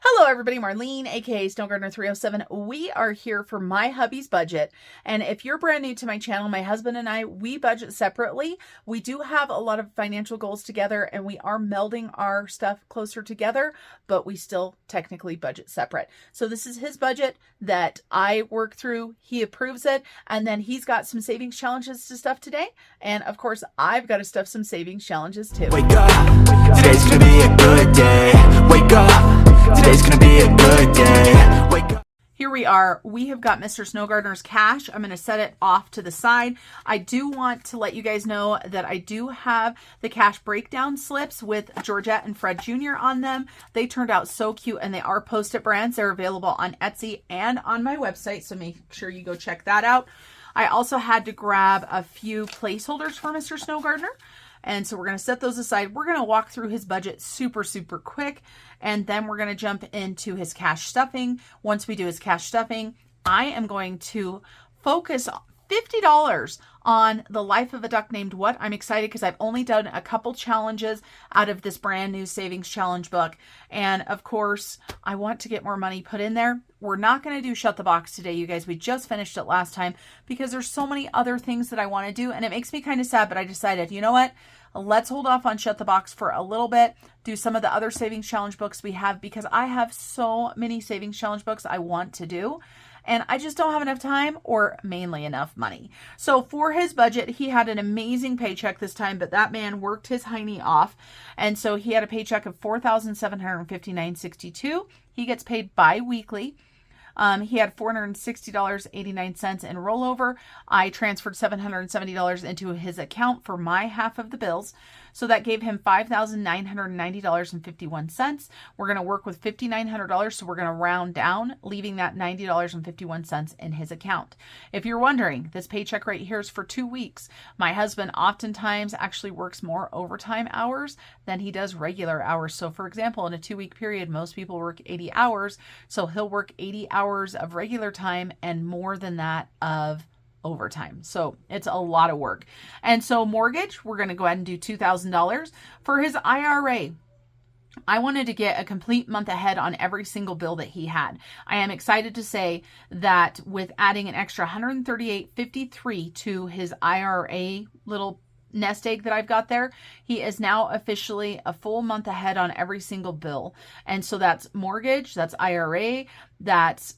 Hello everybody, Marlene, aka Snow Gardener 307. We are here for my hubby's budget. And if you're brand new to my channel, my husband and I, we budget separately. We do have a lot of financial goals together and we are melding our stuff closer together, but we still technically budget separate. So this is his budget that I work through. He approves it. And then he's got some savings challenges to stuff today. And of course, I've got to stuff some savings challenges too. Wake up, today's gonna be a good day. Wake up, today's gonna be a good day. Wake up. Here we are. We have got Mr. Snow Gardener's cash. I'm going to set it off to the side. I do want to let you guys know that I do have the cash breakdown slips with Georgette and Fred Jr. on them. They turned out so cute and they are Post-it brands. They're available on Etsy and on my website, so make sure you go check that out. I also had to grab a few placeholders for Mr. Snow Gardener. And so we're going to set those aside. We're going to walk through his budget super quick. And then we're going to jump into his cash stuffing. Once we do his cash stuffing, I am going to focus $50 on The Life of a Duck Named What. I'm excited because I've only done a couple challenges out of this brand new savings challenge book. And of course, I want to get more money put in there. We're not going to do Shut the Box today, you guys. We just finished it last time because there's so many other things that I want to do. And it makes me kind of sad, but I decided, you know what? Let's hold off on Shut the Box for a little bit, do some of the other savings challenge books we have because I have so many savings challenge books I want to do. And I just don't have enough time or mainly enough money. So for his budget, he had an amazing paycheck this time, but that man worked his hiney off. And so he had a paycheck of $4,759.62. He gets paid bi-weekly. He had $460.89 in rollover. I transferred $770 into his account for my half of the bills. So that gave him $5,990.51. We're going to work with $5,900. So we're going to round down, leaving that $90.51 in his account. If you're wondering, this paycheck right here is for 2 weeks. My husband oftentimes actually works more overtime hours than he does regular hours. So for example, in a 2-week period, most people work 80 hours. So he'll work 80 hours of regular time and more than that of overtime. So it's a lot of work. And so mortgage, we're going to go ahead and do $2,000. For his IRA, I wanted to get a complete month ahead on every single bill that he had. I am excited to say that with adding an extra $138.53 to his IRA little nest egg that I've got there, he is now officially a full month ahead on every single bill. And so that's mortgage, that's IRA, that's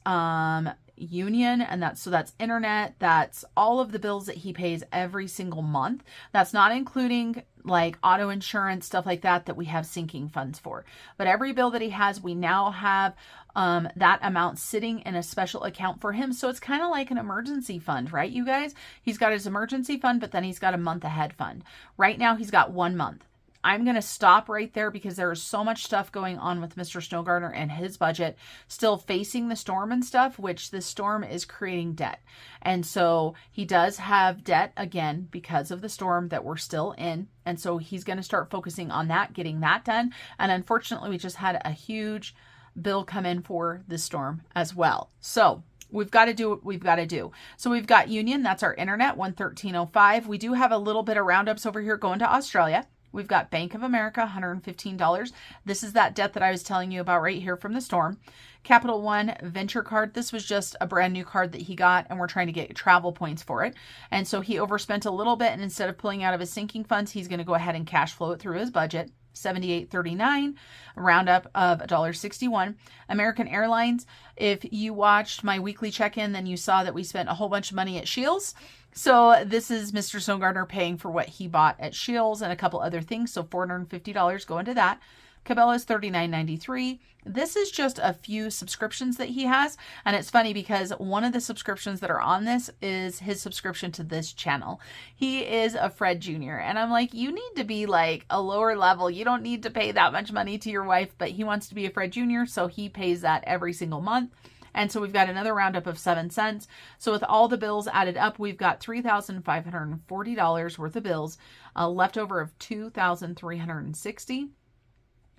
union, and that's internet, that's all of the bills that he pays every single month. That's not including like auto insurance, stuff like that we have sinking funds for. But every bill that he has, we now have that amount sitting in a special account for him. So it's kind of like an emergency fund, right, you guys? He's got his emergency fund, but then he's got a month ahead fund. Right now, he's got 1 month. I'm going to stop right there because there is so much stuff going on with Mr. Snow Gardener and his budget, still facing the storm and stuff, which this storm is creating debt. And so he does have debt again because of the storm that we're still in. And so he's going to start focusing on that, getting that done. And unfortunately, we just had a huge bill come in for the storm as well. So we've got to do what we've got to do. So we've got Union, that's our internet, $113.05. We do have a little bit of roundups over here going to Australia. We've got Bank of America, $115. This is that debt that I was telling you about right here from the storm. Capital One Venture Card. This was just a brand new card that he got, and we're trying to get travel points for it. And so he overspent a little bit, and instead of pulling out of his sinking funds, he's going to go ahead and cash flow it through his budget. $78.39, a roundup of $1.61. American Airlines. If you watched my weekly check-in, then you saw that we spent a whole bunch of money at Shields. So this is Mr. Snow Gardener paying for what he bought at Shields and a couple other things. So $450 go into that. Cabela's $39.93. This is just a few subscriptions that he has. And it's funny because one of the subscriptions that are on this is his subscription to this channel. He is a Fred Jr. And I'm like, you need to be like a lower level. You don't need to pay that much money to your wife, but he wants to be a Fred Jr. So he pays that every single month. And so we've got another roundup of 7 cents. So with all the bills added up, we've got $3,540 worth of bills, left over of $2,360.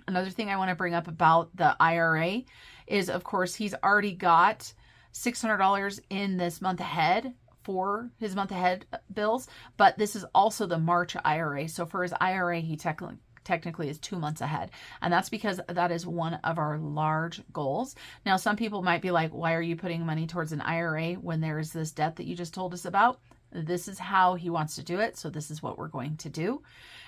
Another thing I want to bring up about the IRA is, of course, he's already got $600 in this month ahead for his month ahead bills, but this is also the March IRA. So for his IRA, he technically technically is 2 months ahead. And that's because that is one of our large goals. Now, some people might be like, why are you putting money towards an IRA when there is this debt that you just told us about? This is how he wants to do it. So this is what we're going to do.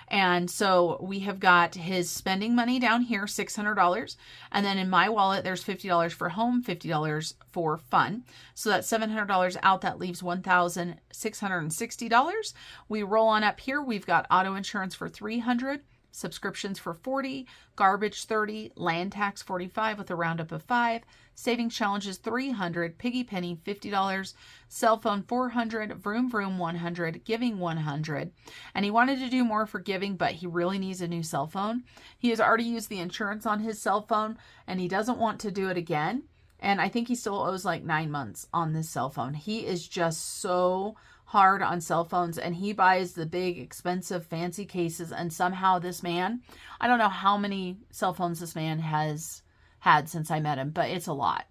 And so we have got his spending money down here, $600. And then in my wallet, there's $50 for home, $50 for fun. So that's $700 out. That leaves $1,660. We roll on up here. We've got auto insurance for $300. Subscriptions for $40, garbage $30, land tax $45 with a roundup of 5, savings challenges $300, piggy penny $50, cell phone $400, vroom vroom $100, giving $100. And he wanted to do more for giving, but he really needs a new cell phone. He has already used the insurance on his cell phone and he doesn't want to do it again. And I think he still owes like 9 months on this cell phone. He is just so hard on cell phones, and he buys the big expensive fancy cases, and somehow this man, I don't know how many cell phones this man has had since I met him, but it's a lot.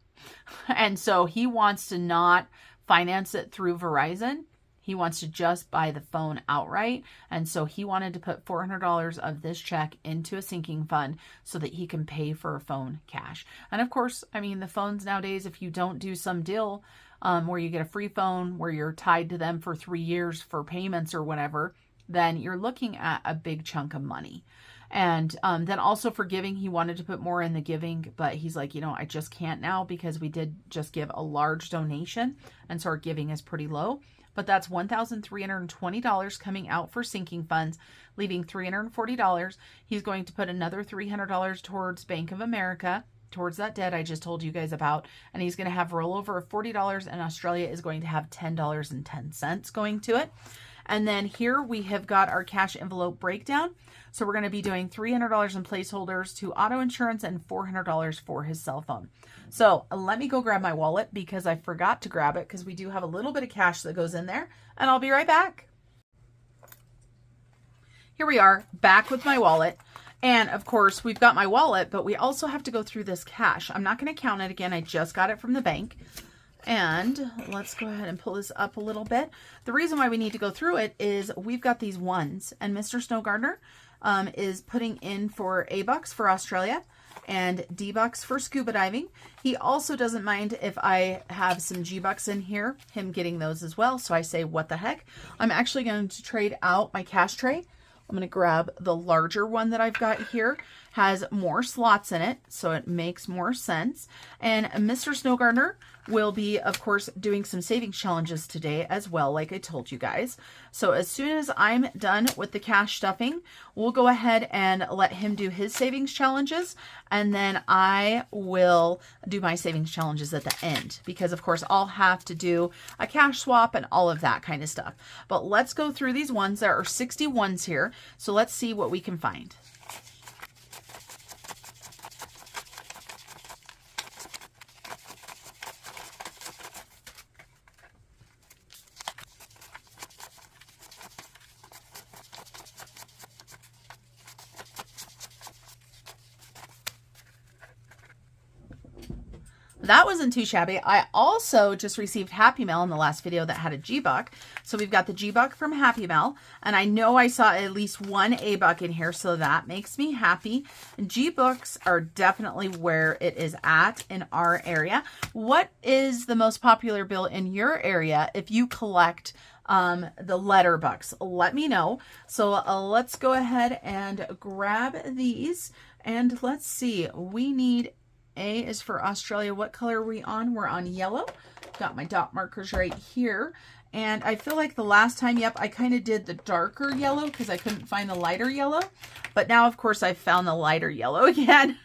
And so he wants to not finance it through Verizon. He wants to just buy the phone outright. And so he wanted to put $400 of this check into a sinking fund so that he can pay for a phone cash. And of course, I mean, the phones nowadays, if you don't do some deal where you get a free phone, where you're tied to them for 3 years for payments or whatever, then you're looking at a big chunk of money. And then also for giving, he wanted to put more in the giving, but he's like, you know, I just can't now because we did just give a large donation. And so our giving is pretty low. But that's $1,320 coming out for sinking funds, leaving $340. He's going to put another $300 towards Bank of America, towards that debt I just told you guys about. And he's going to have rollover of $40, and Australia is going to have $10.10 going to it. And then here we have got our cash envelope breakdown. So we're going to be doing $300 in placeholders to auto insurance and $400 for his cell phone. So let me go grab my wallet because I forgot to grab it because we do have a little bit of cash that goes in there, and I'll be right back. Here we are back with my wallet. And of course we've got my wallet, but we also have to go through this cash. I'm not going to count it again. I just got it from the bank. And let's go ahead and pull this up a little bit. The reason why we need to go through it is we've got these ones, and Mr. Snow Gardener is putting in for A-Bucks for Australia and D-Bucks for scuba diving. He also doesn't mind if I have some G-Bucks in here, him getting those as well. So I say, what the heck? I'm actually going to trade out my cash tray. I'm going to grab the larger one that I've got here. Has more slots in it, so it makes more sense. And Mr. Snow Gardener will be, of course, doing some savings challenges today as well, like I told you guys. So as soon as I'm done with the cash stuffing, we'll go ahead and let him do his savings challenges, and then I will do my savings challenges at the end, because of course I'll have to do a cash swap and all of that kind of stuff. But let's go through these ones. There are 60 ones here, so let's see what we can find. That wasn't too shabby. I also just received Happy Mail in the last video that had a G-Buck. So we've got the G-Buck from Happy Mail, and I know I saw at least one A-Buck in here, so that makes me happy. G-Bucks are definitely where it is at in our area. What is the most popular bill in your area if you collect the letter bucks? Let me know. So let's go ahead and grab these, and let's see. We need A is for Australia. What color are we on? We're on yellow. Got my dot markers right here. And I feel like the last time, yep, I kind of did the darker yellow because I couldn't find the lighter yellow. But now, of course, I found the lighter yellow again.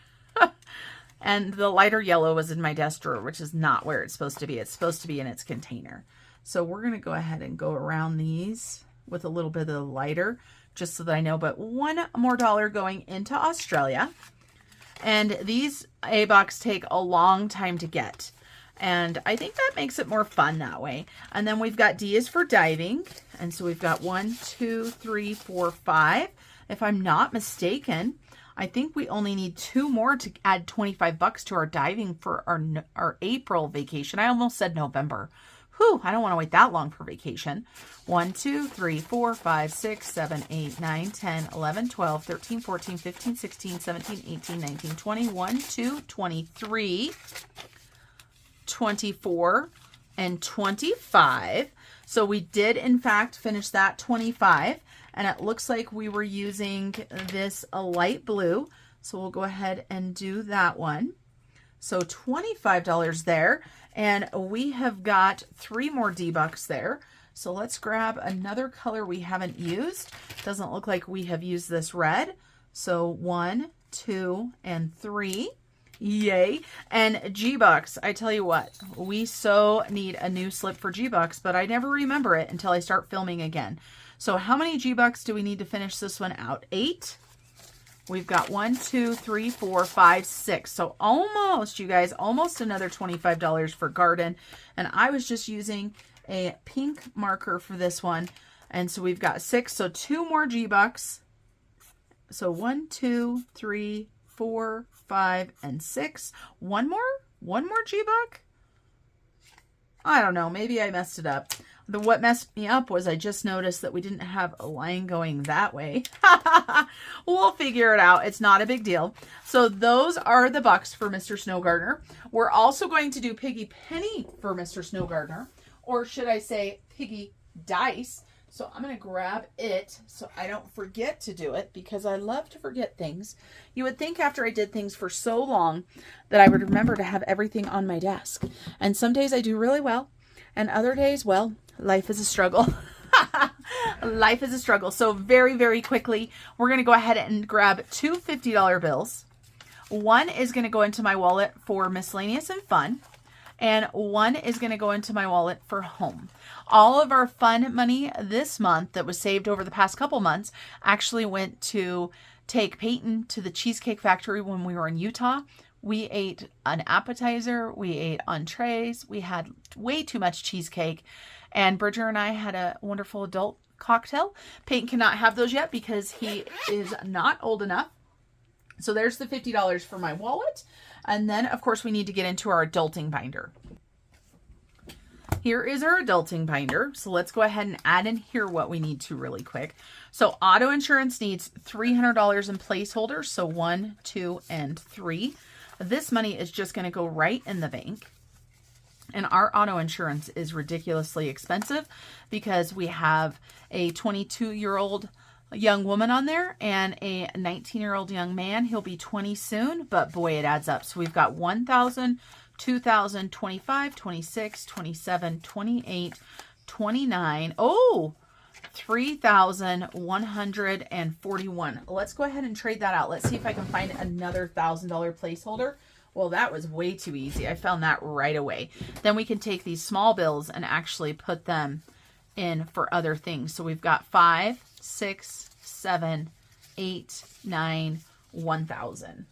And the lighter yellow was in my desk drawer, which is not where it's supposed to be. It's supposed to be in its container. So we're going to go ahead and go around these with a little bit of the lighter, just so that I know. But $1 more going into Australia. And these A-Bucks take a long time to get. And I think that makes it more fun that way. And then we've got D is for diving. And so we've got 1, 2, 3, 4, 5. If I'm not mistaken, I think we only need 2 more to add $25 to our diving for our April vacation. I almost said November. Whew, I don't want to wait that long for vacation. 1, 2, 3, 4, 5, 6, 7, 8, 9, 10, 11, 12, 13, 14, 15, 16, 17, 18, 19, 20, 1, 2, 23, 24, and 25. So we did, in fact, finish that 25. And it looks like we were using this light blue. So we'll go ahead and do that one. So $25 there. And we have got 3 more D-Bucks there. So let's grab another color we haven't used. Doesn't look like we have used this red. So 1, 2, and 3. Yay. And G-Bucks, I tell you what, we so need a new slip for G-Bucks, but I never remember it until I start filming again. So how many G-Bucks do we need to finish this one out? 8. We've got 1, 2, 3, 4, 5, 6. So almost, you guys, almost another $25 for garden. And I was just using a pink marker for this one. And so we've got 6. So 2 more G-Bucks. So 1, 2, 3, 4, 5, and 6. One more G-Buck? I don't know. Maybe I messed it up. What messed me up was I just noticed that we didn't have a line going that way. We'll figure it out. It's not a big deal. So those are the bucks for Mr. Snow Gardener. We're also going to do Piggy Penny for Mr. Snow Gardener. Or should I say Piggy Dice. So I'm going to grab it so I don't forget to do it, because I love to forget things. You would think after I did things for so long that I would remember to have everything on my desk. And some days I do really well. And other days, well, life is a struggle. Life is a struggle. So very, very quickly, we're going to go ahead and grab 2 $50 bills. One is going to go into my wallet for miscellaneous and fun. And one is going to go into my wallet for home. All of our fun money this month that was saved over the past couple months actually went to take Peyton to the Cheesecake Factory when we were in Utah. We ate an appetizer, we ate entrees, we had way too much cheesecake, and Bridger and I had a wonderful adult cocktail. Peyton cannot have those yet because he is not old enough. So there's the $50 for my wallet. And then, of course, we need to get into our adulting binder. Here is our adulting binder. So let's go ahead and add in here what we need to really quick. So auto insurance needs $300 in placeholders. So 1, 2, and 3. This money is just going to go right in the bank. And our auto insurance is ridiculously expensive because we have a 22-year-old young woman on there and a 19-year-old young man. He'll be 20 soon, but boy, it adds up. So we've got $1,000, $2,000, $25, $26, $27, $28, $29. Oh, $3,141. Let's go ahead and trade that out. Let's see if I can find another $1,000 placeholder. Well, that was way too easy. I found that right away. Then we can take these small bills and actually put them in for other things. So we've got 5, 6, 7, 8, 9, 1,000.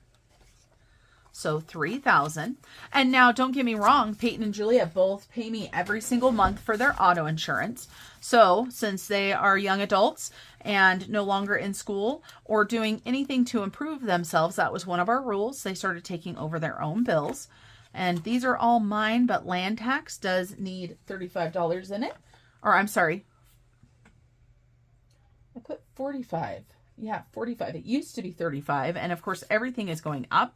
So 3,000. And now don't get me wrong, Peyton and Julia both pay me every single month for their auto insurance. So since they are young adults and no longer in school or doing anything to improve themselves, that was one of our rules. They started taking over their own bills. And these are all mine, but land tax does need $35 in it. Or I'm sorry, I put 45. Yeah, 45. It used to be 35. And of course, everything is going up.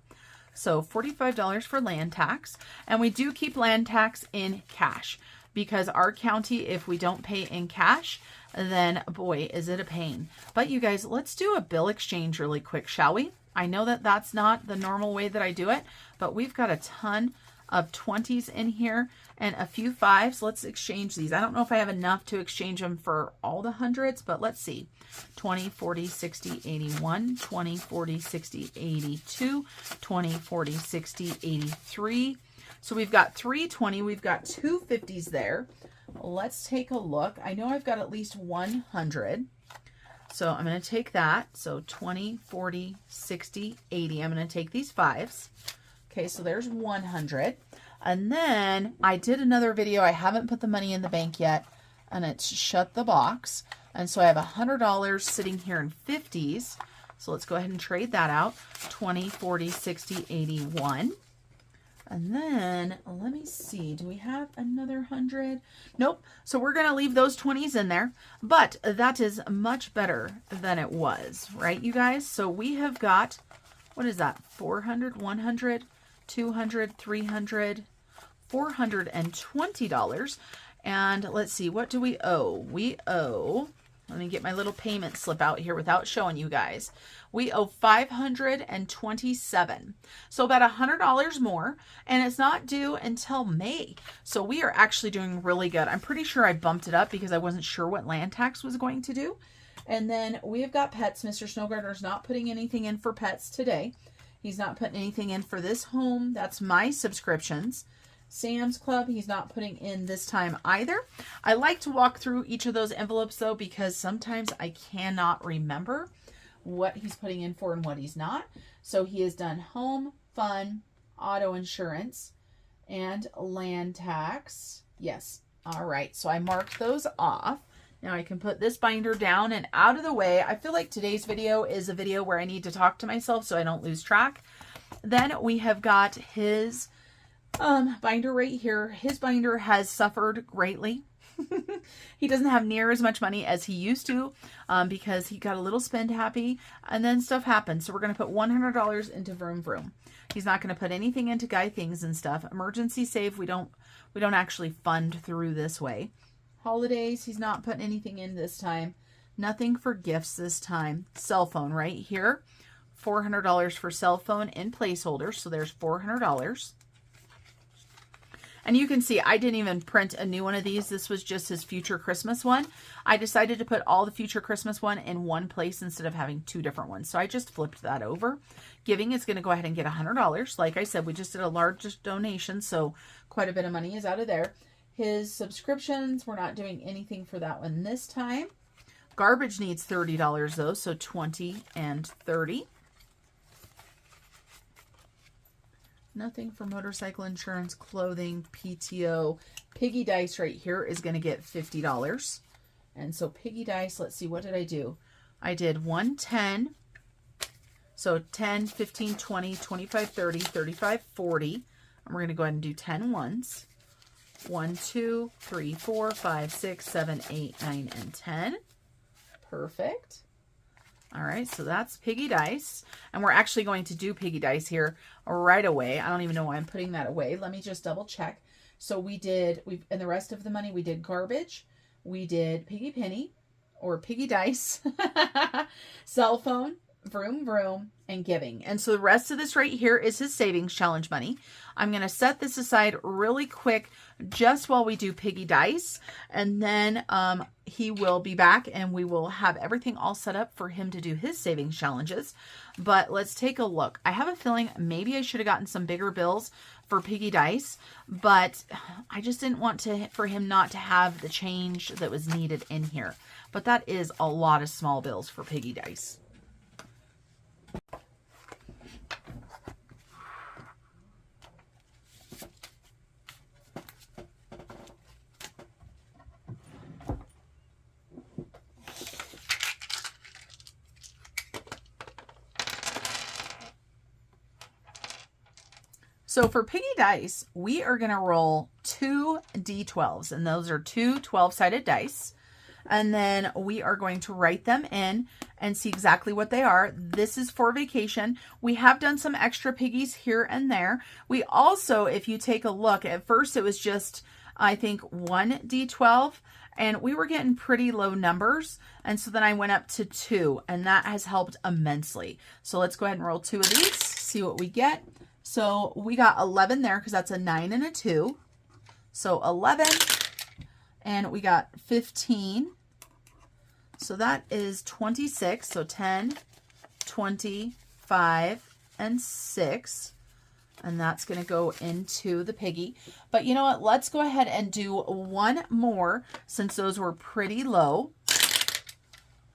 So $45 for land tax. And we do keep land tax in cash because our county, if we don't pay in cash, then boy, is it a pain. But you guys, let's do a bill exchange really quick, shall we? I know that that's not the normal way that I do it, but we've got a ton of 20s in here and a few 5s. Let's exchange these. I don't know if I have enough to exchange them for all the hundreds, but let's see. 20, 40, 60, 81, 20, 40, 60, 82, 20, 40, 60, 83. So we've got 320. We've got 2 50s there. Let's take a look. I know I've got at least 100. So I'm going to take that. So 20, 40, 60, 80. I'm going to take these 5s. Okay, so there's 100. And then I did another video. I haven't put the money in the bank yet, and it's shut the box. And so I have $100 sitting here in 50s. So let's go ahead and trade that out. 20, 40, 60, 81. And then let me see, do we have another 100? Nope. So we're going to leave those 20s in there, but that is much better than it was, right, you guys? So we have got, what is that? 400, 100, 200, 300, $420. And let's see, what do we owe? We owe, let me get my little payment slip out here without showing you guys. We owe $527. So about $100 more, and it's not due until May. So we are actually doing really good. I'm pretty sure I bumped it up because I wasn't sure what land tax was going to do. And then we have got pets. Mr. Snowgardener's not putting anything in for pets today. He's not putting anything in for this home. That's my subscriptions. Sam's Club, he's not putting in this time either. I like to walk through each of those envelopes though, because sometimes I cannot remember what he's putting in for and what he's not. So he has done home, fun, auto insurance, and land tax. Yes. All right. So I marked those off. Now I can put this binder down and out of the way. I feel like today's video is a video where I need to talk to myself so I don't lose track. Then we have got his binder right here. His binder has suffered greatly. He doesn't have near as much money as he used to because he got a little spend happy and then stuff happened. So we're going to put $100 into Vroom Vroom. He's not going to put anything into Guy Things and stuff. Emergency Save, we don't actually fund through this way. Holidays, he's not putting anything in this time. Nothing for gifts this time. Cell phone right here. $400 for cell phone in placeholders. So there's $400. And you can see I didn't even print a new one of these. This was just his future Christmas one. I decided to put all the future Christmas one in one place instead of having two different ones. So I just flipped that over. Giving is going to go ahead and get $100. Like I said, we just did a large donation, so quite a bit of money is out of there. His subscriptions, we're not doing anything for that one this time. Garbage needs $30 though, so 20 and 30. Nothing for motorcycle insurance, clothing, PTO. Piggy Dice right here is going to get $50. And so Piggy Dice, let's see, what did I do? I did 110. So 10, 15, 20, 25, 30, 35, 40. And we're going to go ahead and do 10 ones. 1, 2, 3, 4, 5, 6, 7, 8, 9, and 10. Perfect. All right, so that's Piggy Dice. And we're actually going to do Piggy Dice here right away. I don't even know why I'm putting that away. Let me just double check. So and the rest of the money, we did garbage. We did Piggy Penny or Piggy Dice, cell phone, Vroom Vroom, and giving. And so the rest of this right here is his savings challenge money. I'm going to set this aside really quick just while we do Piggy Dice. And then he will be back and we will have everything all set up for him to do his savings challenges. But let's take a look. I have a feeling maybe I should have gotten some bigger bills for Piggy Dice, but I just didn't want for him not to have the change that was needed in here. But that is a lot of small bills for Piggy Dice. So for Piggy Dice, we are going to roll 2 D12s, and those are 2 12-sided dice. And then we are going to write them in and see exactly what they are. This is for vacation. We have done some extra piggies here and there. We also, if you take a look, at first it was just, I think, 1 D12, and we were getting pretty low numbers. And so then I went up to 2, and that has helped immensely. So let's go ahead and roll 2 of these, see what we get. So we got 11 there because that's a 9 and a 2. So 11, and we got 15. So that is 26. So 10, 20, 5, and 6. And that's going to go into the piggy. But you know what? Let's go ahead and do one more since those were pretty low.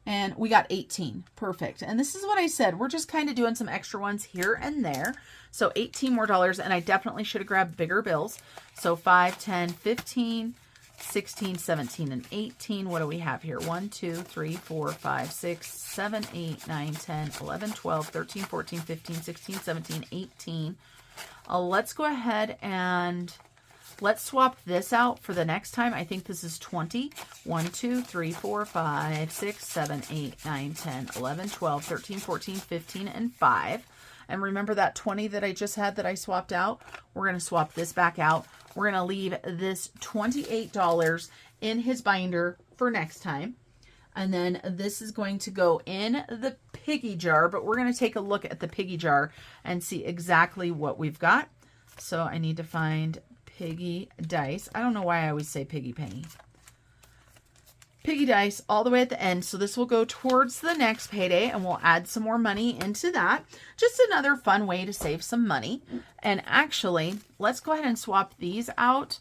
And we got 18. Perfect. And this is what I said. We're just kind of doing some extra ones here and there. So 18 more dollars. And I definitely should have grabbed bigger bills. So 5, 10, 15, 16, 17, and 18. What do we have here? 1, 2, 3, 4, 5, 6, 7, 8, 9, 10, 11, 12, 13, 14, 15, 16, 17, 18, Let's go ahead and let's swap this out for the next time. I think this is 20. 1, 2, 3, 4, 5, 6, 7, 8, 9, 10, 11, 12, 13, 14, 15, and 5. And remember that 20 that I just had that I swapped out? We're going to swap this back out. We're going to leave this $28 in his binder for next time. And then this is going to go in the Piggy jar, but we're going to take a look at the Piggy jar and see exactly what we've got. So I need to find Piggy dice. I don't know why I always say Piggy penny. Piggy dice all the way at the end. So this will go towards the next payday and we'll add some more money into that. Just another fun way to save some money. And actually, let's go ahead and swap these out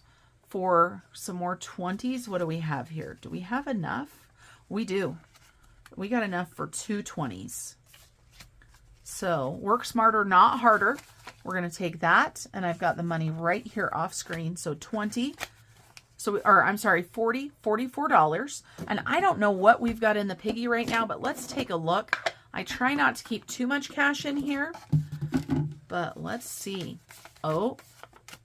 for some more 20s. What do we have here? Do we have enough? We do. We got enough for 2 20s. So work smarter, not harder. We're going to take that, and I've got the money right here off screen. So 20, I'm sorry, $44. And I don't know what we've got in the Piggy right now, but let's take a look. I try not to keep too much cash in here, but let's see. Oh,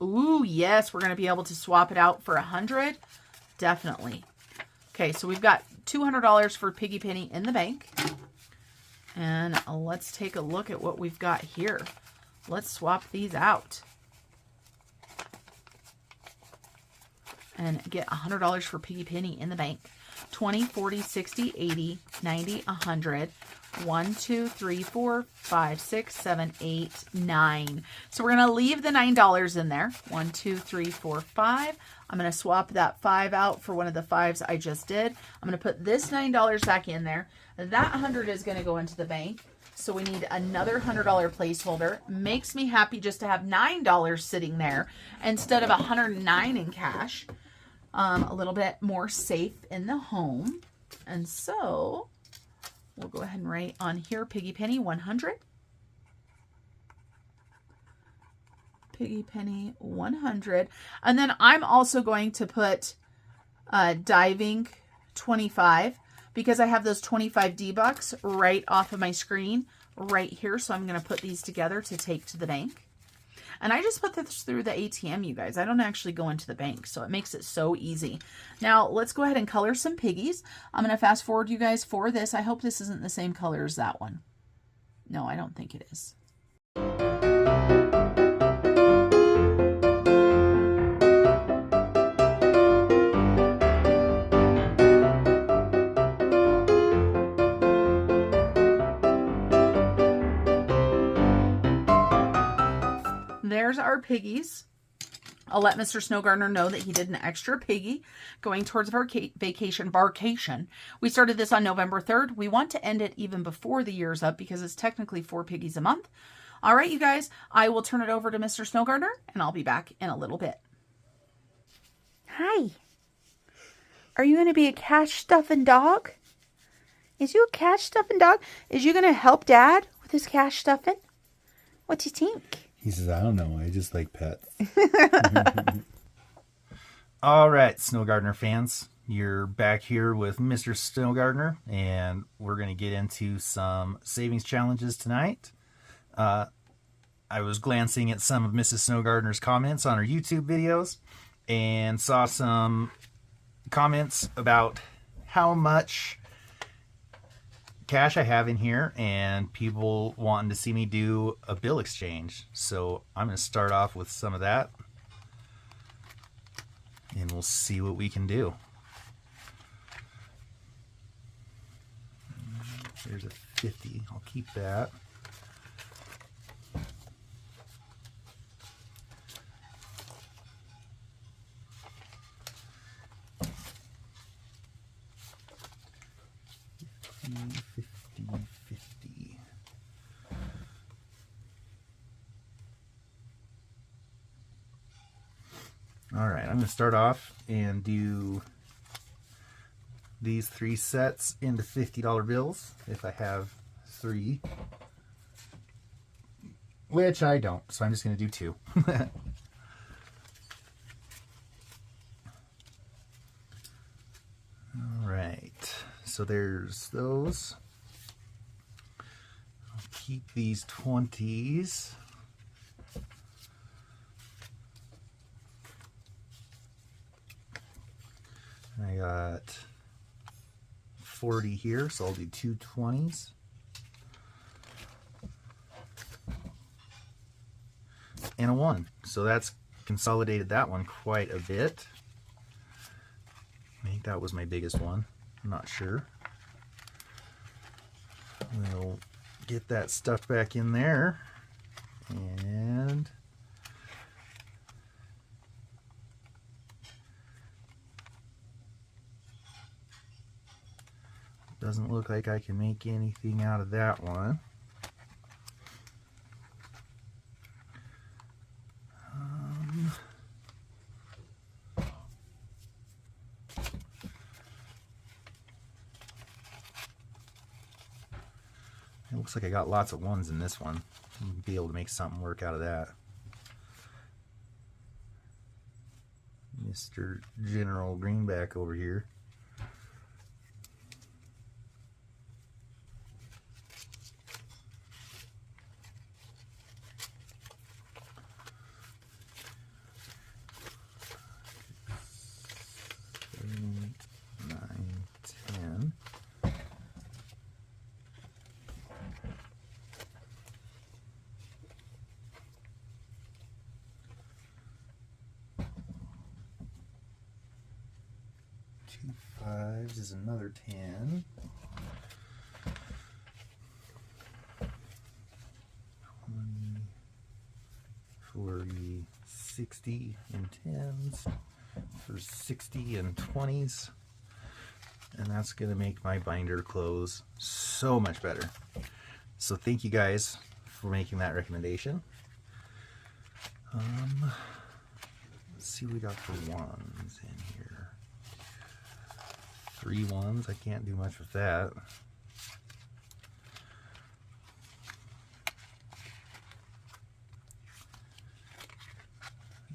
ooh, yes, we're going to be able to swap it out for 100. Definitely. Okay, so we've got $200 for Piggy penny in the bank. And let's take a look at what we've got here. Let's swap these out. And get $100 for Piggy penny in the bank. 20, 40, 60, 80, 90, 100. 1, 2, 3, 4, 5, 6, 7, 8, 9. So we're going to leave the $9 in there. 1, 2, 3, 4, 5. I'm going to swap that 5 out for one of the 5s I just did. I'm going to put this $9 back in there. That 100 is going to go into the bank. So we need another $100 placeholder. Makes me happy just to have $9 sitting there instead of $109 in cash. A little bit more safe in the home. And so we'll go ahead and write on here, Piggy penny 100. Piggy penny 100. And then I'm also going to put diving 25 because I have those 25 D-Bucks right off of my screen right here. So I'm going to put these together to take to the bank. And I just put this through the ATM, you guys. I don't actually go into the bank, so it makes it so easy. Now, let's go ahead and color some piggies. I'm going to fast forward you guys for this. I hope this isn't the same color as that one. No, I don't think it is. There's our piggies. I'll let Mr. Snow Gardener know that he did an extra piggy going towards our vacation. We started this on November 3rd. We want to end it even before the year's up because it's technically 4 piggies a month. All right, you guys, I will turn it over to Mr. Snow Gardener and I'll be back in a little bit. Hi. Are you going to be a cash stuffing dog? Is you a cash stuffing dog? Is you going to help Dad with his cash stuffing? What do you think? He says, I don't know. I just like pets. All right, Snow Gardener fans. You're back here with Mr. Snow Gardener, and we're going to get into some savings challenges tonight. I was glancing at some of Mrs. Snow Gardener's comments on her YouTube videos and saw some comments about how much cash I have in here and people wanting to see me do a bill exchange. So I'm going to start off with some of that and we'll see what we can do. There's a 50. I'll keep that. All right, I'm going to start off and do these 3 sets into $50 bills if I have 3, which I don't, so I'm just going to do 2. All right, so there's those. I'll keep these 20s. got 40 here, so I'll do 2 20s. And a 1. So that's consolidated that one quite a bit. I think that was my biggest one. I'm not sure. We'll get that stuff back in there. And doesn't look like I can make anything out of that one. It looks like I got lots of 1s in this one. I'll be able to make something work out of that. Mr. General Greenback over here. Two 5s is another 10. 20, 40, 60 and 10s for 60 and 20s. And that's going to make my binder close so much better. So thank you guys for making that recommendation. Let's see what we got for 1s in here. 3 1s. I can't do much with that.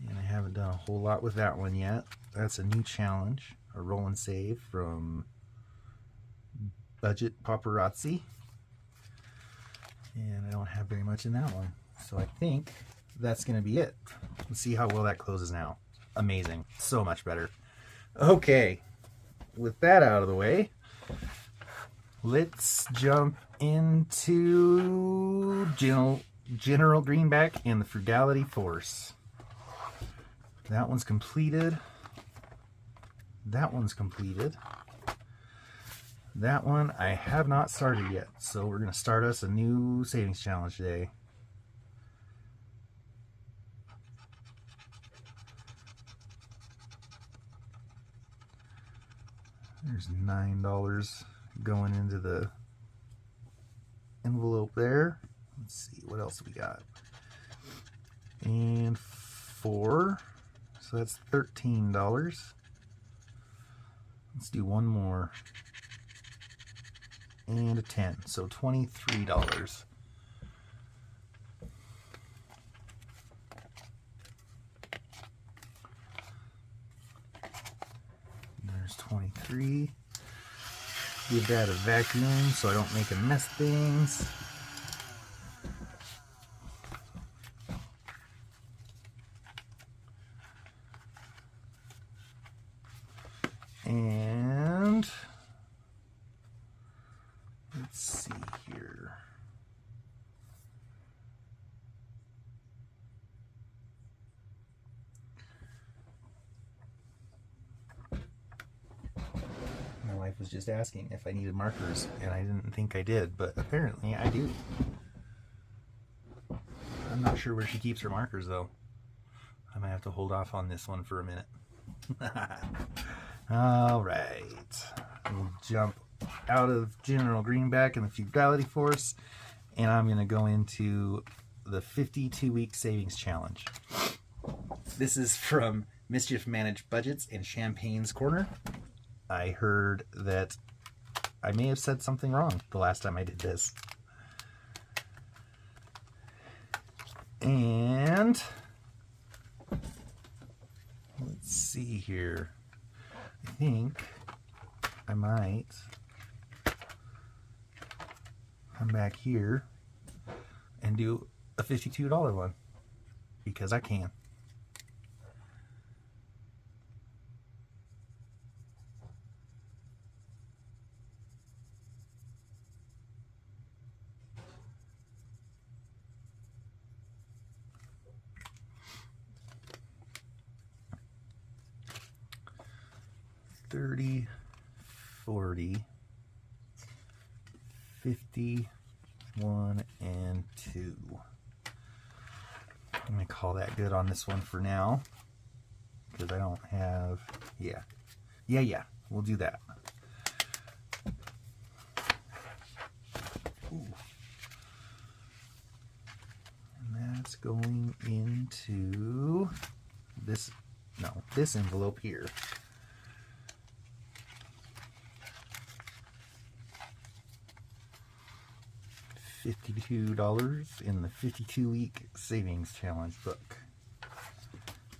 And I haven't done a whole lot with that one yet. That's a new challenge, a roll and save from Budget Paparazzi. And I don't have very much in that one. So I think that's going to be it. Let's see how well that closes now. Amazing. So much better. Okay. With that out of the way, let's jump into General Greenback and the Frugality Force. That one's completed. That one's completed. That one I have not started yet, so we're going to start us a new savings challenge today. There's $9 going into the envelope there. Let's see, what else we got? And 4, so that's $13. Let's do one more. And a 10, so $23. There's 23. Give that a vacuum so I don't make a mess of things. And let's see here. My wife was just asking if I needed markers, and I didn't think I did, but apparently I do. I'm not sure where she keeps her markers, though. I might have to hold off on this one for a minute. All right. We'll jump out of General Greenback and the Frugality Force, and I'm going to go into the 52-week savings challenge. This is from Mischief Managed Budgets and Champagne's Corner. I heard that I may have said something wrong the last time I did this. And let's see here. I think I might come back here and do a $52 one because I can. 30, 40, 50, 1, and 2. I'm going to call that good on this one for now, because I don't have, yeah, we'll do that. Ooh. And that's going into this, no, this envelope here. $52 in the 52-week savings challenge book.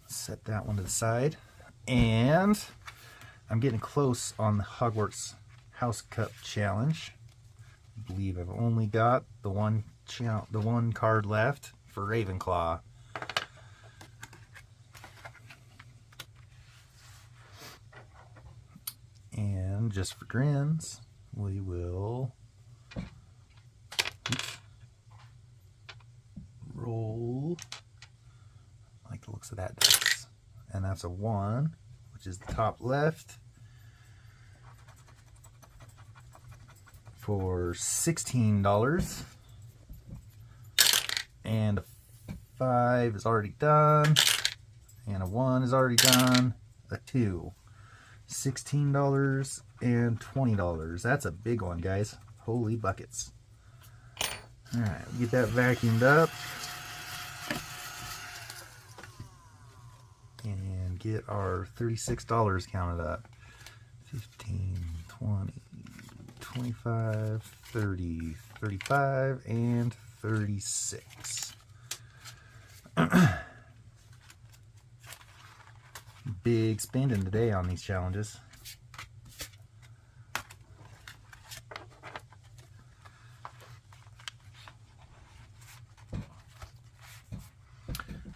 Set that one to the side. And I'm getting close on the Hogwarts House Cup challenge. I believe I've only got the one card left for Ravenclaw. And just for grins, we will roll. I like the looks of that dice. And that's a 1, which is the top left, for $16. And a 5 is already done. And a 1 is already done. A 2. $16 and $20. That's a big one, guys. Holy buckets. Alright, get that vacuumed up. And get our $36 counted up. 15, 20, 25, 30, 35, and 36. Big spending today on these challenges.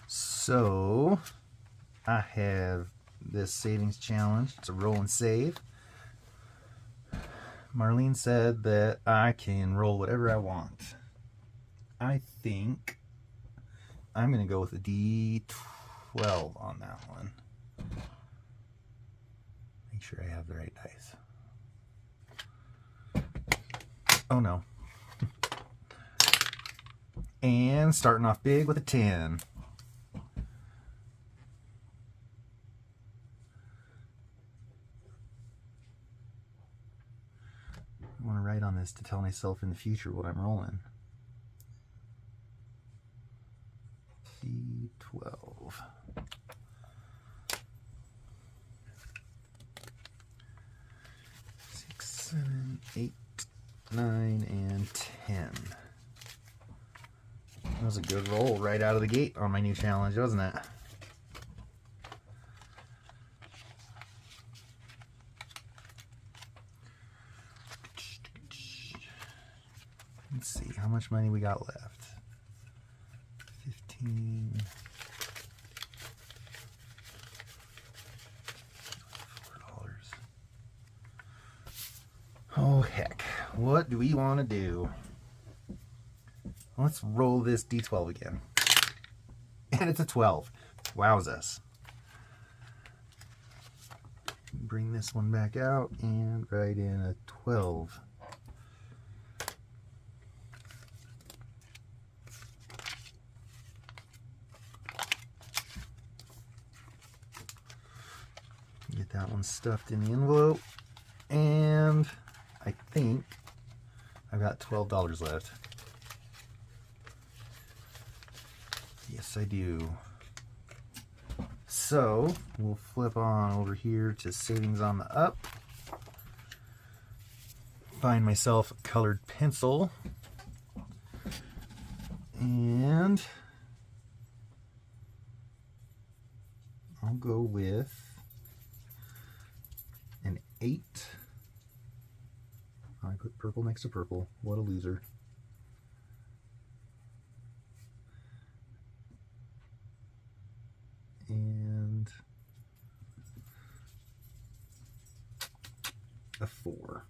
So I have this savings challenge. It's a roll and save. Marlene said that I can roll whatever I want. I think I'm going to go with a D12 on that one. Make sure I have the right dice. Oh no. And starting off big with a 10. I want to write on this to tell myself in the future what I'm rolling. D12. 6, 7, 8, 9, and 10. That was a good roll right out of the gate on my new challenge, wasn't it? Let's see how much money we got left. 15. $4. Oh heck, what do we want to do? Let's roll this D12 again. And it's a 12. Wowzas. Bring this one back out and write in a 12. Get that one stuffed in the envelope. And I think I've got $12 left. Yes, I do. So we'll flip on over here to savings on the up. Find myself a colored pencil. And I'll go with an 8. I put purple next to purple. What a loser. And a 4.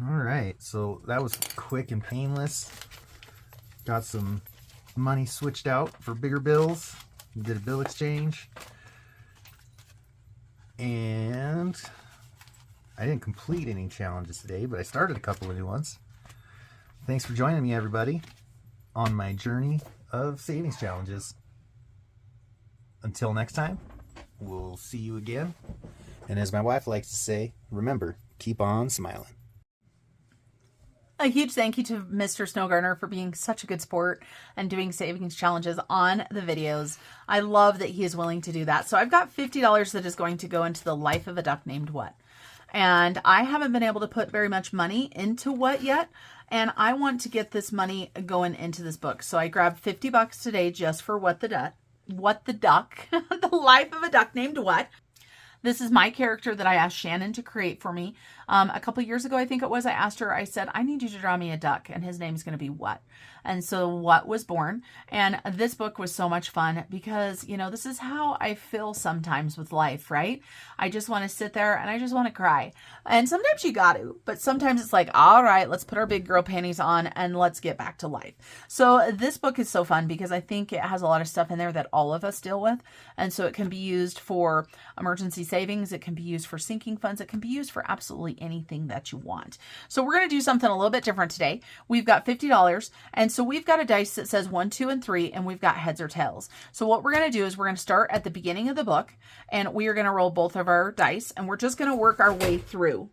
All right, so that was quick and painless. Got some money switched out for bigger bills. We did a bill exchange. And I didn't complete any challenges today, but I started a couple of new ones. Thanks for joining me, everybody, on my journey of savings challenges. Until next time, we'll see you again. And as my wife likes to say, remember, keep on smiling. A huge thank you to Mr. Snow Gardener for being such a good sport and doing savings challenges on the videos. I love that he is willing to do that. So I've got $50 that is going to go into the life of a duck named What. And I haven't been able to put very much money into What yet. And I want to get this money going into this book. So I grabbed $50 today just for What the Duck, the life of a duck named What. This is my character that I asked Shannon to create for me. A couple years ago, I think it was, I asked her, I said, I need you to draw me a duck, and his name is going to be What. And so What was born. And this book was so much fun because, you know, this is how I feel sometimes with life, right? I just want to sit there and I just want to cry. And sometimes you got to, but sometimes it's like, all right, let's put our big girl panties on and let's get back to life. So this book is so fun because I think it has a lot of stuff in there that all of us deal with. And so it can be used for emergency savings. It can be used for sinking funds. It can be used for absolutely anything that you want. So we're going to do something a little bit different today. We've got $50. And so we've got a dice that says 1, 2, and 3, and we've got heads or tails. So what we're going to do is we're going to start at the beginning of the book, and we are going to roll both of our dice, and we're just going to work our way through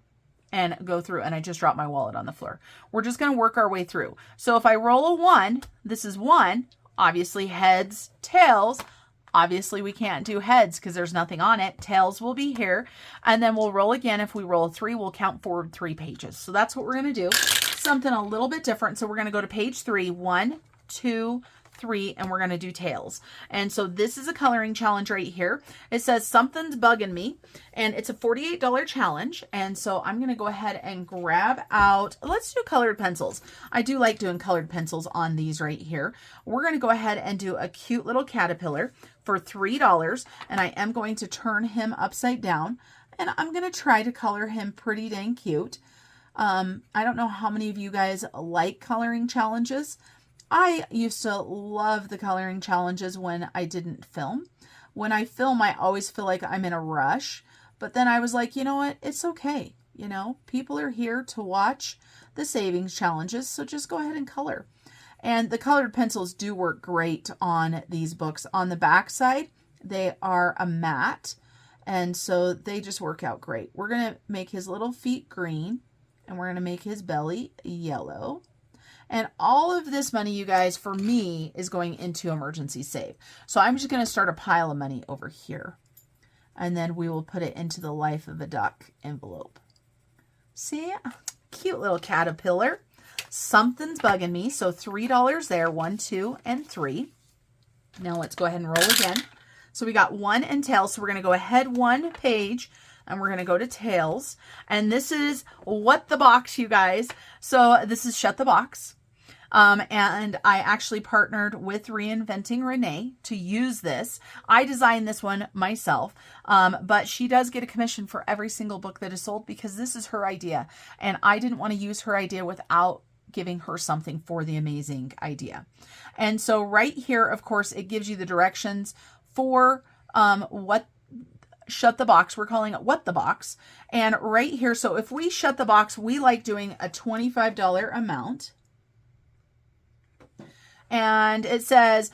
and go through. And I just dropped my wallet on the floor. We're just going to work our way through. So if I roll a 1, this is 1, obviously heads, tails. Obviously, we can't do heads because there's nothing on it. Tails will be here. And then we'll roll again. If we roll a 3, we'll count forward 3 pages. So that's what we're going to do. Something a little bit different. So we're going to go to page 3. 1, 2, 3, and we're going to do tails. And so this is a coloring challenge right here. It says something's bugging me, and it's a $48 challenge. And so I'm going to go ahead and grab out, let's do colored pencils. I do like doing colored pencils on these right here. We're going to go ahead and do a cute little caterpillar for $3, and I am going to turn him upside down, and I'm going to try to color him pretty dang cute. I don't know how many of you guys like coloring challenges. I used to love the coloring challenges when I didn't film. When I film, I always feel like I'm in a rush, but then I was like, you know what? It's okay. You know, people are here to watch the savings challenges, so just go ahead and color. And the colored pencils do work great on these books. On the back side, they are a matte, and so they just work out great. We're going to make his little feet green, and we're going to make his belly yellow. And all of this money, you guys, for me, is going into emergency save. So I'm just going to start a pile of money over here. And then we will put it into the life of a duck envelope. See? Cute little caterpillar. Something's bugging me. So $3 there. 1, 2, and 3. Now let's go ahead and roll again. So we got 1 and tails. So we're going to go ahead 1 page. And we're going to go to tails. And this is What the Box, you guys. So this is Shut the Box. And I actually partnered with Reinventing Renee to use this. I designed this one myself, but she does get a commission for every single book that is sold because this is her idea. And I didn't want to use her idea without giving her something for the amazing idea. And so right here, of course, it gives you the directions for Shut the Box. We're calling it What the Box. And right here, so if we shut the box, we like doing a $25 amount. And it says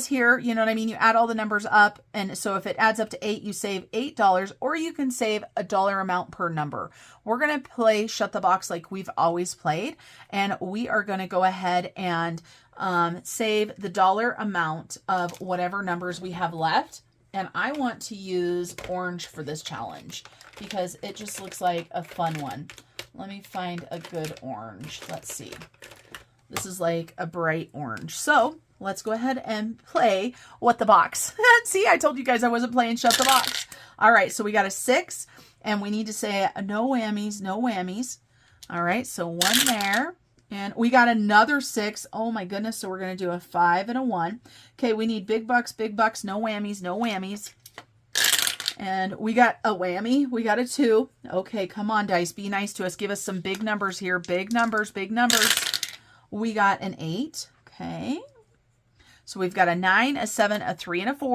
here, you know what I mean? You add all the numbers up. And so if it adds up to 8, you save $8, or you can save a dollar amount per number. We're going to play Shut the Box like we've always played. And we are going to go ahead and save the dollar amount of whatever numbers we have left. And I want to use orange for this challenge because it just looks like a fun one. Let me find a good orange. Let's see. This is like a bright orange. So let's go ahead and play What the Box. See, I told you guys I wasn't playing Shut the Box. All right, so we got a 6, and we need to say no whammies, no whammies. All right, so 1 there. And we got another 6. Oh my goodness. So we're going to do a 5 and a 1. Okay, we need big bucks, no whammies, no whammies. And we got a whammy. We got a 2. Okay, come on, dice. Be nice to us. Give us some big numbers here. Big numbers, big numbers. We got an 8. Okay. So we've got a 9, a 7, a 3, and a 4.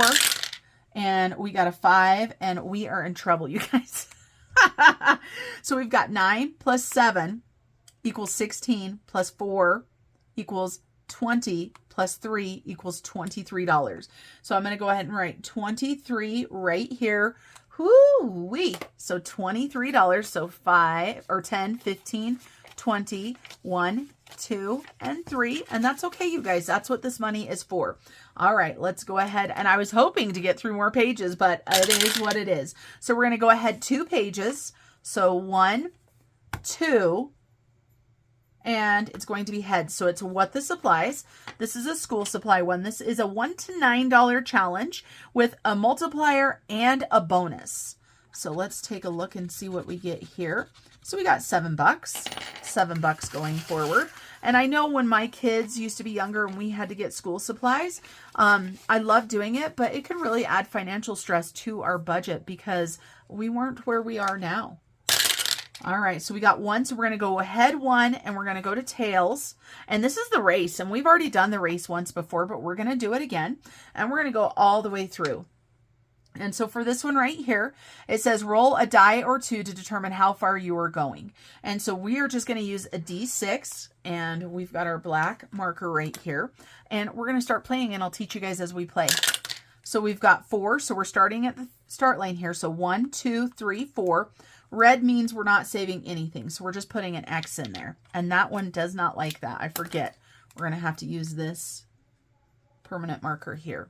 And we got a 5, and we are in trouble, you guys. So we've got 9 plus 7 equals 16 plus 4 equals 20 plus 3 equals $23. So I'm going to go ahead and write 23 right here. Whoo-wee. So $23. So 5 or 10, 15, 20, 1, 2, and 3. And that's okay, you guys. That's what this money is for. All right, let's go ahead. And I was hoping to get through more pages, but it is what it is. So we're going to go ahead 2 pages. So 1, 2, and it's going to be heads. So it's what the supplies. This is a school supply one. This is a $1 to $9 challenge with a multiplier and a bonus. So let's take a look and see what we get here. So we got $7, $7 going forward. And I know when my kids used to be younger and we had to get school supplies, I love doing it, but it can really add financial stress to our budget because we weren't where we are now. All right, so we got 1, so we're going to go ahead 1, and we're going to go to tails. And this is the race, and we've already done the race once before, but we're going to do it again. And we're going to go all the way through. And so for this one right here, it says roll a die or 2 to determine how far you are going. And so we are just going to use a D6, and we've got our black marker right here. And we're going to start playing, and I'll teach you guys as we play. So we've got 4, so we're starting at the start line here. So 1, 2, 3, 4. Red means we're not saving anything, so we're just putting an X in there. And that one does not like that. I forget. We're going to have to use this permanent marker here.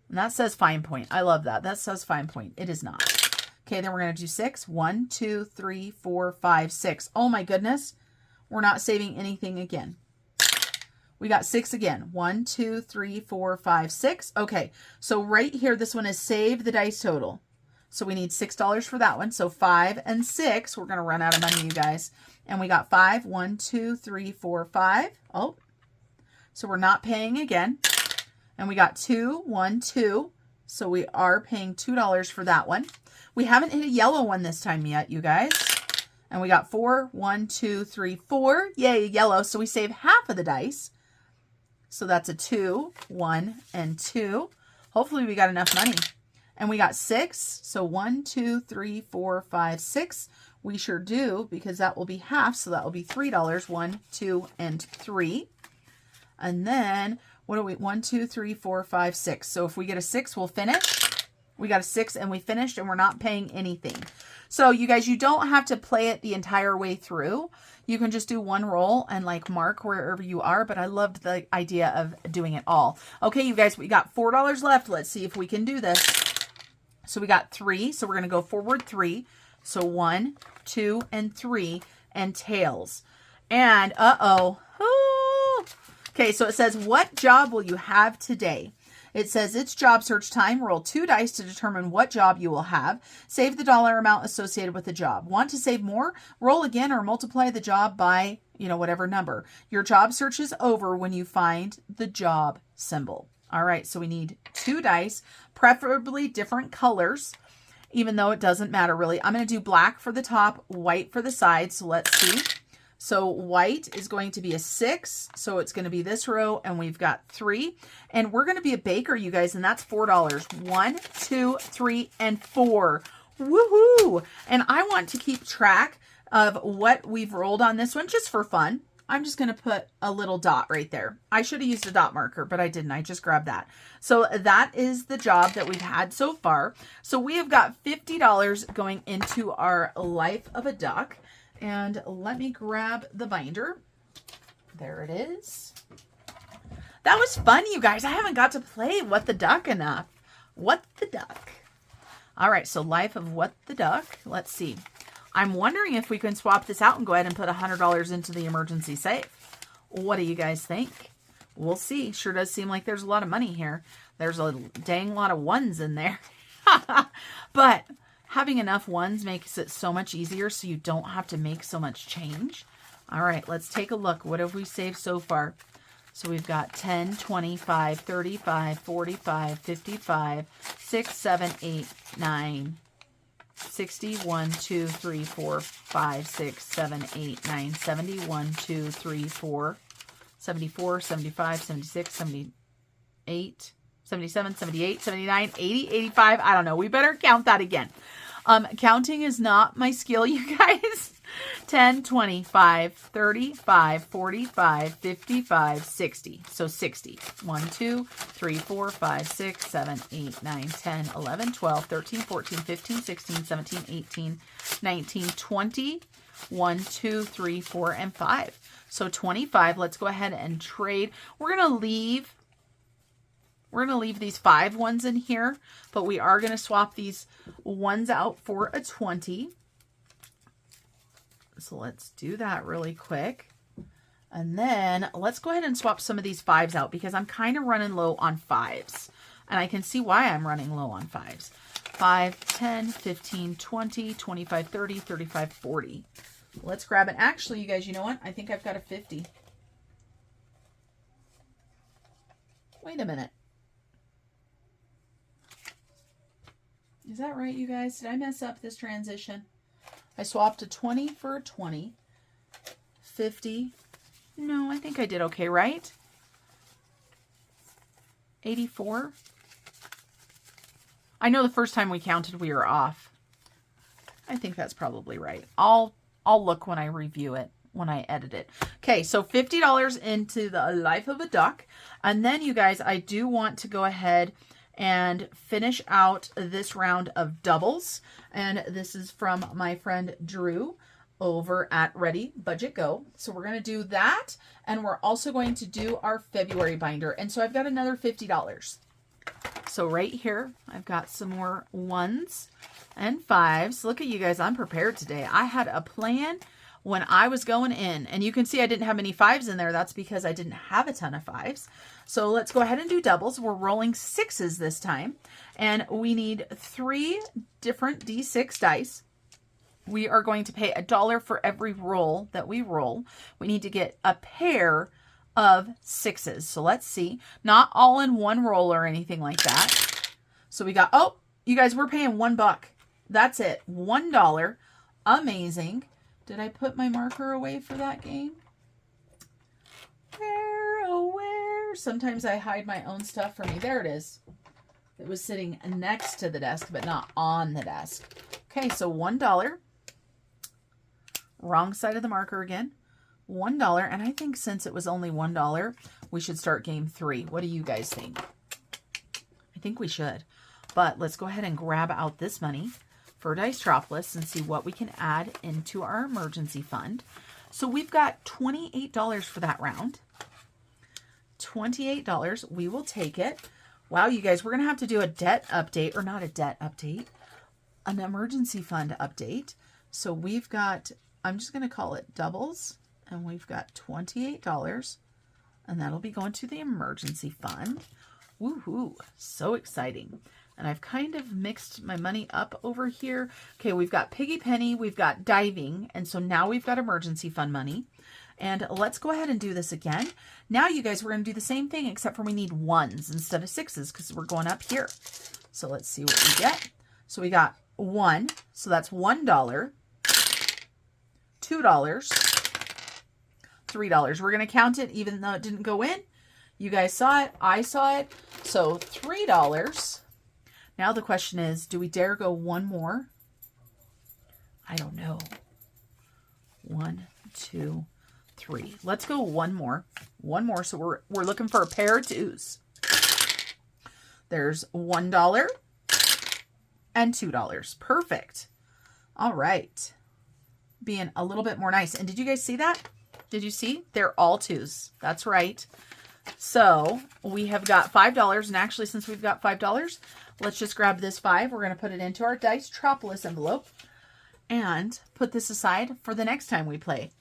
And that says fine point. I love that. That says fine point. It is not. Okay, then we're going to do 6. 1, 2, 3, 4, 5, 6. Oh my goodness. We're not saving anything again. We got 6 again. 1, 2, 3, 4, 5, 6. Okay, so right here, this one is save the dice total. So we need $6 for that one. So 5 and 6. We're going to run out of money, you guys. And we got 5. 1, 2, 3, 4, 5. Oh, so we're not paying again. And we got 2, 1, 2. So we are paying $2 for that one. We haven't hit a yellow one this time yet, you guys. And we got 4, 1, 2, 3, 4. Yay, yellow. So we save half of the dice. So that's a 2, 1, and 2. Hopefully we got enough money. And we got 6. So 1, 2, 3, 4, 5, 6. We sure do, because that will be half. So that will be $3. 1, 2, and 3. And then what are we? 1, 2, 3, 4, 5, 6. So if we get a 6, we'll finish. We got a 6 and we finished, and we're not paying anything. So you guys, you don't have to play it the entire way through. You can just do one roll and like mark wherever you are. But I loved the idea of doing it all. Okay, you guys, we got $4 left. Let's see if we can do this. So we got 3. So we're going to go forward 3. So 1, 2, and 3, and tails. And uh-oh. Okay, so it says, what job will you have today? It says it's job search time. Roll 2 dice to determine what job you will have. Save the dollar amount associated with the job. Want to save more? Roll again or multiply the job by, whatever number. Your job search is over when you find the job symbol. All right, so we need 2 dice, preferably different colors, even though it doesn't matter really. I'm going to do black for the top, white for the sides. So let's see. So white is going to be a 6. So it's going to be this row, and we've got 3. And we're going to be a baker, you guys, and that's $4. 1, 2, 3, and 4. Woohoo! And I want to keep track of what we've rolled on this one just for fun. I'm just going to put a little dot right there. I should have used a dot marker, but I didn't. I just grabbed that. So that is the job that we've had so far. So we have got $50 going into our life of a duck. And let me grab the binder. There it is. That was fun, you guys. I haven't got to play What the Duck enough. What the Duck. All right, so life of What the Duck. Let's see. I'm wondering if we can swap this out and go ahead and put $100 into the emergency safe. What do you guys think? We'll see. Sure does seem like there's a lot of money here. There's a dang lot of ones in there. But having enough ones makes it so much easier so you don't have to make so much change. All right, let's take a look. What have we saved so far? So we've got 10, 25, 35, 45, 55, 6, 7, 8, 9, 60, 1, 2, 3, 4, 5, 6, 7, 8, 9, 70, 1, 2, 3, 4, 74, 75, 76, 78, 77, 78, 79, 80, 85. I don't know. We better count that again. Counting is not my skill, you guys. 10, 25, 35, 45, 55, 60. So 60. 1, 2, 3, 4, 5, 6, 7, 8, 9, 10, 11, 12, 13, 14, 15, 16, 17, 18, 19, 20. 1, 2, 3, 4, and 5. So 25. Let's go ahead and trade. We're going to leave these 5 ones in here, but we are going to swap these ones out for a 20. So let's do that really quick. And then let's go ahead and swap some of these 5s out because I'm kind of running low on 5s. And I can see why I'm running low on 5s. 5, 10, 15, 20, 25, 30, 35, 40. Let's grab it. Actually, you guys, you know what? I think I've got a 50. Wait a minute. Is that right, you guys? Did I mess up this transition? I swapped a 20 for a 20. 50. No, I think I did okay, right? 84. I know the first time we counted we were off. I think that's probably right. I'll look when I review it, when I edit it. Okay, so $50 into the life of a duck. And then, you guys, I do want to go ahead and finish out this round of doubles. And this is from my friend Drew over at Ready Budget Go. So we're going to do that. And we're also going to do our February binder. And so I've got another $50. So right here, I've got some more 1s and 5s. Look at you guys. I'm prepared today. I had a plan when I was going in, and you can see I didn't have any 5s in there. That's because I didn't have a ton of 5s. So let's go ahead and do doubles. We're rolling 6s this time, and we need 3 different D6 dice. We are going to pay $1 for every roll that we roll. We need to get a pair of 6s. So let's see. Not all in one roll or anything like that. So we got, oh, you guys, we're paying $1. That's it. $1. Amazing. Did I put my marker away for that game? Where, oh, where? Sometimes I hide my own stuff from me. There it is. It was sitting next to the desk, but not on the desk. Okay, so $1. Wrong side of the marker again. $1. And I think since it was only $1, we should start game 3. What do you guys think? I think we should. But let's go ahead and grab out this money for Dicetropolis and see what we can add into our emergency fund. So we've got $28 for that round. $28. We will take it. Wow, you guys, we're going to have to do a debt update, or not a debt update, an emergency fund update. So we've got, I'm just going to call it doubles, and we've got $28, and that'll be going to the emergency fund. Woohoo, so exciting. And I've kind of mixed my money up over here. Okay, we've got Piggy Penny, we've got diving, and so now we've got emergency fund money. And let's go ahead and do this again. Now, you guys, we're going to do the same thing, except for we need 1s instead of 6s because we're going up here. So let's see what we get. So we got 1, so that's $1, $2, $3. We're going to count it even though it didn't go in. You guys saw it. I saw it. So $3. Now the question is, do we dare go one more? I don't know. 1, 2, 3. Let's go one more. One more. So we're looking for a pair of 2s. There's $1 and $2. Perfect. All right. Being a little bit more nice. And did you guys see that? Did you see? They're all 2s. That's right. So we have got $5. And actually, since we've got $5, let's just grab this 5. We're going to put it into our Dicetropolis envelope and put this aside for the next time we play.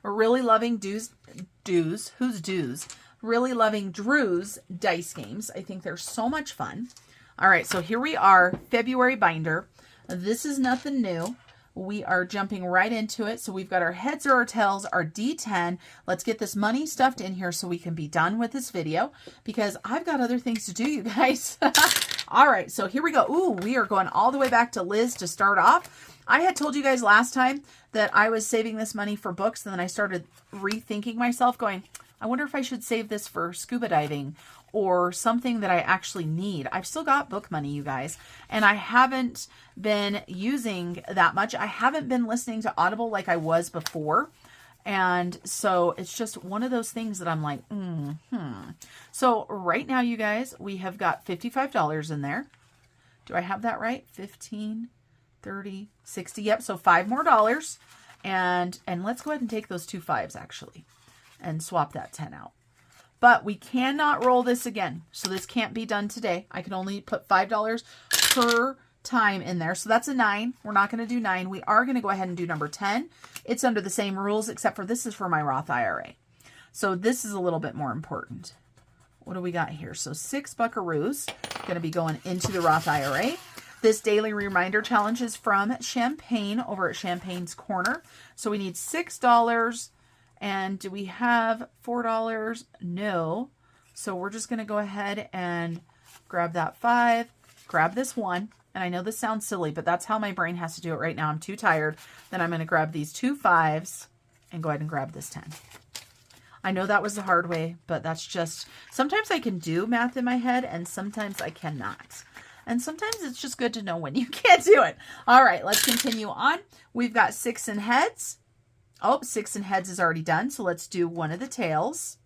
We're really loving really loving Drew's dice games. I think they're so much fun. All right, so here we are, February binder. This is nothing new. We are jumping right into it. So we've got our heads or our tails, our D10. Let's get this money stuffed in here so we can be done with this video because I've got other things to do, you guys. All right, so here we go. Ooh, we are going all the way back to Liz to start off. I had told you guys last time that I was saving this money for books, and then I started rethinking myself going, I wonder if I should save this for scuba diving or something that I actually need. I've still got book money, you guys, and I haven't been using that much. I haven't been listening to Audible like I was before. And so it's just one of those things that I'm like, So right now, you guys, we have got $55 in there. Do I have that right? 15, 30, 60. Yep. So $5 more. And let's go ahead and take those 2 5s actually and swap that 10 out. But we cannot roll this again. So this can't be done today. I can only put $5 per time in there. So that's a 9. We're not going to do 9. We are going to go ahead and do number 10. It's under the same rules, except for this is for my Roth IRA. So this is a little bit more important. What do we got here? So 6 buckaroos going to be going into the Roth IRA. This daily reminder challenge is from Champagne over at Champagne's Corner. So we need $6. And do we have $4? No. So we're just going to go ahead and grab that 5, grab this 1. And I know this sounds silly, but that's how my brain has to do it right now. I'm too tired. Then I'm going to grab these 2 5s and go ahead and grab this 10. I know that was the hard way, but that's just, sometimes I can do math in my head and sometimes I cannot. And sometimes it's just good to know when you can't do it. All right, let's continue on. We've got 6 in heads. Oh, 6 in heads is already done. So let's do one of the tails.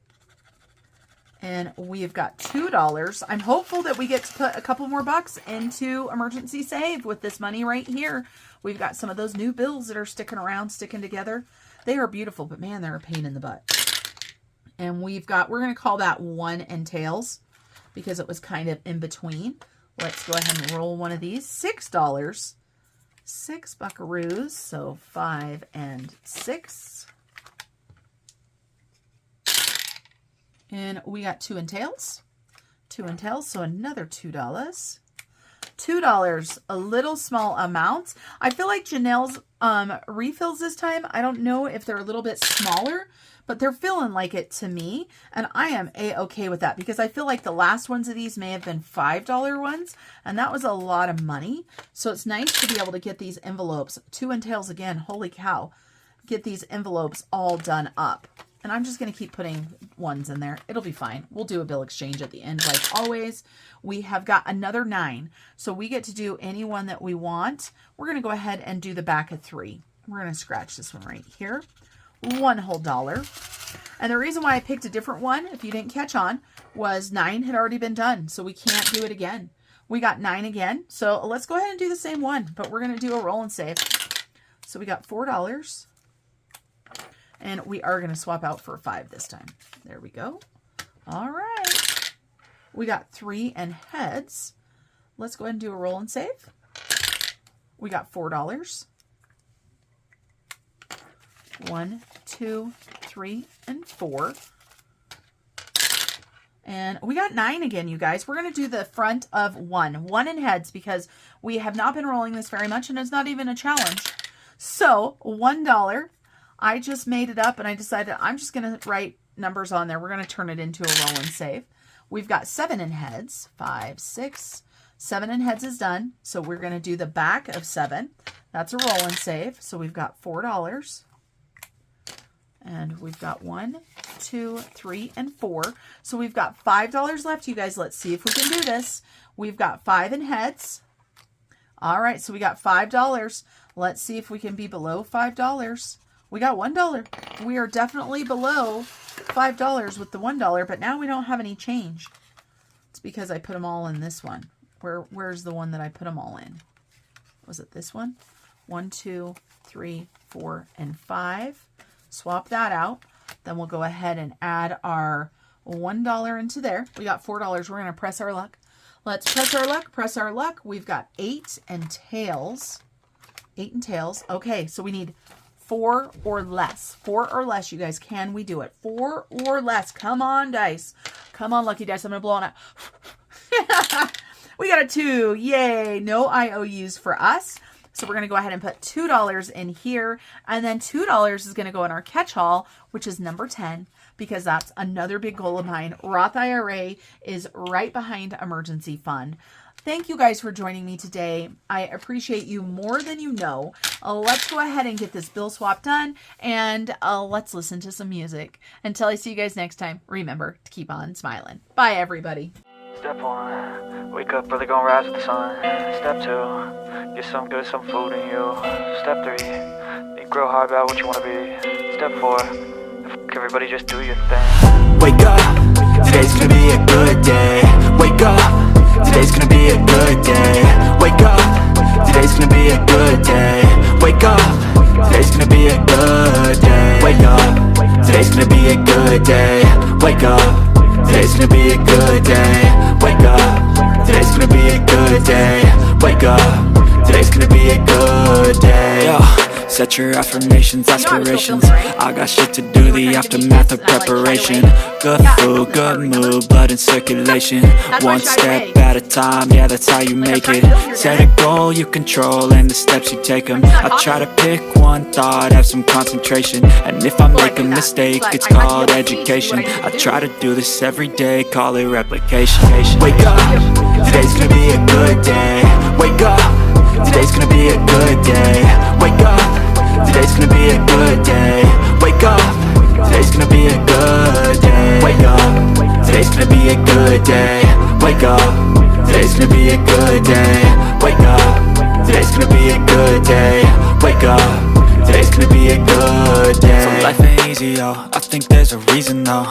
And we've got $2. I'm hopeful that we get to put a couple more bucks into emergency save with this money right here. We've got some of those new bills that are sticking around, sticking together. They are beautiful, but man, they're a pain in the butt. And we're going to call that 1 and tails because it was kind of in between. Let's go ahead and roll one of these. $6. 6 buckaroos. So 5 and 6. And we got 2 and tails. 2 and tails. So another $2. $2, a little small amount. I feel like Janelle's refills this time, I don't know if they're a little bit smaller, but they're feeling like it to me. And I am A-okay with that because I feel like the last ones of these may have been $5 ones. And that was a lot of money. So it's nice to be able to get these envelopes. 2 and tails again. Holy cow. Get these envelopes all done up. And I'm just going to keep putting 1s in there. It'll be fine. We'll do a bill exchange at the end like always. We have got another 9. So we get to do any one that we want. We're going to go ahead and do the back of 3. We're going to scratch this one right here. $1 whole. And the reason why I picked a different one, if you didn't catch on, was 9 had already been done. So we can't do it again. We got 9 again. So let's go ahead and do the same one. But we're going to do a roll and save. So we got $4. And we are going to swap out for a 5 this time. There we go. All right. We got 3 and heads. Let's go ahead and do a roll and save. We got $4. 1, 2, 3, and 4. And we got 9 again, you guys. We're going to do the front of 1. 1 in heads because we have not been rolling this very much and it's not even a challenge. So $1. I just made it up and I decided I'm just going to write numbers on there. We're going to turn it into a roll and save. We've got 7 in heads. 5, 6, 7 in heads is done. So we're going to do the back of 7. That's a roll and save. So we've got $4. And we've got 1, 2, 3, and 4. So we've got $5 left, you guys. Let's see if we can do this. We've got 5 in heads. All right, so we got $5. Let's see if we can be below $5. We got $1. We are definitely below $5 with the $1, but now we don't have any change. It's because I put them all in this one. Where's the one that I put them all in? Was it this one? 1, 2, 3, 4, and 5. Swap that out. Then we'll go ahead and add our $1 into there. We got $4. We're going to press our luck. Let's press our luck, press our luck. We've got 8 and tails. 8 and tails. Okay, so we need 4 or less. 4 or less, you guys. Can we do it? 4 or less. Come on, dice. Come on, lucky dice. I'm going to blow on it. We got a 2. Yay. No IOUs for us. So we're going to go ahead and put $2 in here. And then $2 is going to go in our catch-all, which is number 10, because that's another big goal of mine. Roth IRA is right behind emergency fund. Thank you guys for joining me today. I appreciate you more than you know. Let's go ahead and get this bill swap done, and let's listen to some music. Until I see you guys next time, remember to keep on smiling. Bye, everybody. Step 1, wake up early, gonna rise with the sun. Step 2, get some good, some food in you. Step 3, think real hard about what you wanna be. Step 4, everybody just do your thing. Wake up, today's gonna be a good day. Wake up, today's gonna be a good day. Wake up, today's gonna be a good day. Wake up, today's gonna be a good day. Wake up, today's gonna be a good day. Wake up, today's gonna be a good day. Wake up, today's gonna be a good day. Wake up, today's gonna be a good day. Yo, set your affirmations, aspirations. I got shit to do, the aftermath of preparation. Good food, good mood, blood in circulation. One step at a time, yeah, that's how you make it. Set a goal you control and the steps you take them. I try to pick one thought, have some concentration. And if I make a mistake, it's called education. I try to do this every day, call it replication. Wake up, today's gonna be a good day. Wake up, today's gonna be a good day. Wake up, today's gonna be a good day. Wake up, today's gonna be a good day. Wake up, today's gonna be a good day. Wake up, today's gonna be a good day. Wake up, today's gonna be a good day. Wake up, today's gonna be a good day. So life ain't easy, yo, I think there's a reason though.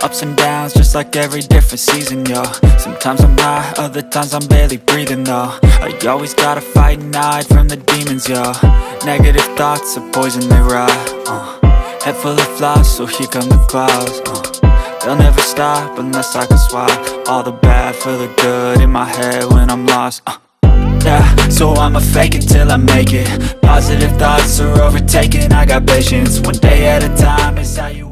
Ups and downs, just like every different season, yo. Sometimes I'm high, other times I'm barely breathing, though. I always gotta fight and hide from the demons, yo. Negative thoughts are poison, they rot, Head full of flies, so here come the clouds, They'll never stop unless I can swap all the bad for the good in my head when I'm lost, Yeah, so I'ma fake it till I make it. Positive thoughts are overtaken, I got patience. One day at a time is how you